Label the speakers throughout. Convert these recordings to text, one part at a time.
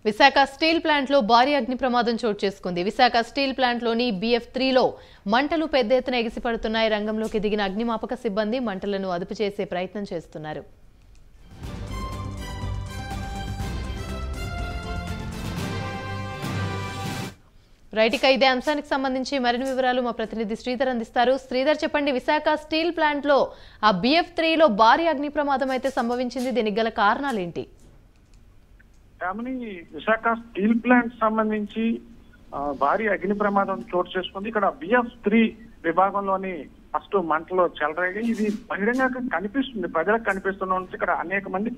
Speaker 1: Visakha steel ప్లాంట్లో భారీ అగ్ని ప్రమాదం చోటు చేసుకుంది. విశాఖ స్టీల్ ప్లాంట్లోని BF3లో మంటలు పెద్ద ఎత్తున ఎగిసిపడుతున్నాయి. రంగంలోకి దిగిన అగ్నిమాపక సిబ్బంది మంటలను అదుపు చేసే ప్రయత్నం చేస్తున్నారు. రైట్, ఇక ఇదే అంశానికి సంబంధించి మరిన్ని వివరాలు మా ప్రతినిధి శ్రీధర్ అందిస్తారు. శ్రీధర్, చెప్పండి, విశాఖ స్టీల్ ప్లాంట్లో ఆ BF3లో భారీ అగ్ని ప్రమాదం అయితే సంభవించింది. దీనికి గల కారణాలు ఏంటి?
Speaker 2: విశాఖ స్టీల్ ప్లాంట్ సంబంధించి భారీ అగ్ని ప్రమాదం చోటు చేసుకుంది. ఇక్కడ BF3 విభాగంలోని ఫస్ట్ మంటలో చెలరేగాయి. ఇది బహిరంగంగా కనిపిస్తుంది, ప్రజలకు కనిపిస్తున్న ఇక్కడ అనేక మంది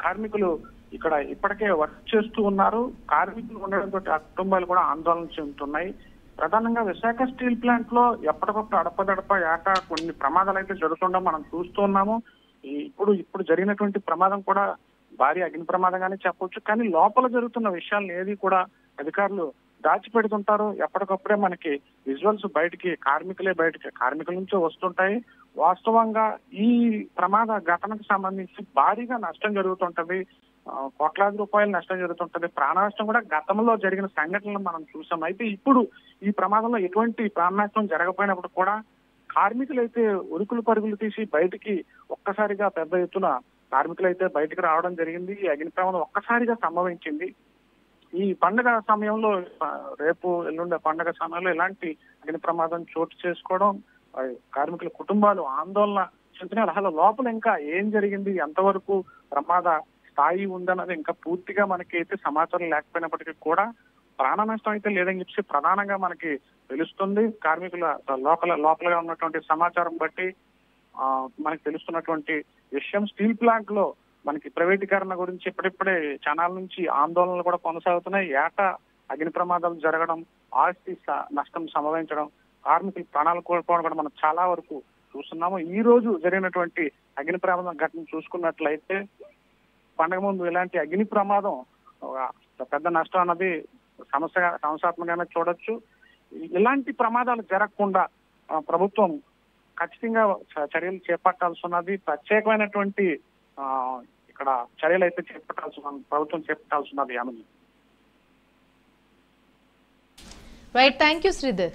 Speaker 2: కార్మికులు ఇక్కడ ఇప్పటికే వర్క్ చేస్తూ ఉన్నారు. కార్మికులు ఉండడంతో ఆ కుటుంబాలు కూడా ఆందోళన చెందుతున్నాయి. ప్రధానంగా విశాఖ స్టీల్ ప్లాంట్ లో ఎప్పటికప్పుడు అడపదడప ఏటా కొన్ని ప్రమాదాలు అయితే జరుగుతుండడం మనం చూస్తూ ఉన్నాము. ఇప్పుడు జరిగినటువంటి ప్రమాదం కూడా భారీ అగ్ని ప్రమాదంగానే చెప్పొచ్చు. కానీ లోపల జరుగుతున్న విషయాలను ఏది కూడా అధికారులు దాచిపెడుతుంటారు. ఎప్పటికప్పుడే మనకి విజువల్స్ కార్మికుల నుంచే వస్తుంటాయి. వాస్తవంగా ఈ ప్రమాద ఘటనకు సంబంధించి భారీగా నష్టం జరుగుతుంటది. కోట్లాది రూపాయల నష్టం జరుగుతుంటది. ప్రాణ నష్టం కూడా గతంలో జరిగిన సంఘటనలు మనం చూసాం. అయితే ఇప్పుడు ఈ ప్రమాదంలో ఎటువంటి ప్రాణ నష్టం జరగకపోయినప్పుడు కూడా కార్మికులు అయితే ఉరుకులు పరుగులు తీసి బయటికి ఒక్కసారిగా పెద్ద ఎత్తున కార్మికులు అయితే బయటకు రావడం జరిగింది. ఈ అగ్ని ప్రమాదం ఒక్కసారిగా సంభవించింది. ఈ పండుగ సమయంలో, రేపు ఎల్లుండే పండుగ సమయంలో ఇలాంటి అగ్ని ప్రమాదం చోటు చేసుకోవడం కార్మికుల కుటుంబాలు ఆందోళన చెందుతున్నారు. అసలు లోపల ఇంకా ఏం జరిగింది, ఎంతవరకు ప్రమాద స్థాయి ఉందన్నది ఇంకా పూర్తిగా మనకి అయితే సమాచారం లేకపోయినప్పటికీ కూడా ప్రాణ నష్టం అయితే లేదని చెప్పి ప్రధానంగా మనకి తెలుస్తుంది. కార్మికుల లోపలగా ఉన్నటువంటి సమాచారం బట్టి మనకి తెలుస్తున్నటువంటి విషయం, స్టీల్ ప్లాంట్ లో మనకి ప్రైవేటీకరణ గురించి ఇప్పుడిప్పుడే ఛానల్ నుంచి ఆందోళనలు కూడా కొనసాగుతున్నాయి. ఏటా అగ్ని ప్రమాదాలు జరగడం, ఆస్తి నష్టం సంభవించడం, కార్మికులు ప్రాణాలు కోల్పోవడం కూడా మనం చాలా వరకు చూస్తున్నాము. ఈ రోజు జరిగినటువంటి అగ్ని ప్రమాదం ఘటన చూసుకున్నట్లయితే పండగ ముందు ఇలాంటి అగ్ని ప్రమాదం పెద్ద నష్టం అన్నది సమస్యాత్మకంగా చూడొచ్చు. ఇలాంటి ప్రమాదాలు జరగకుండా ప్రభుత్వం ఖచ్చితంగా చర్యలు చేపట్టాల్సి ఉన్నది. ప్రత్యేకమైనటువంటి ఇక్కడ చర్యలు అయితే ప్రభుత్వం చేపట్టాల్సి ఉన్నది.
Speaker 1: Right, thank you Sridhar.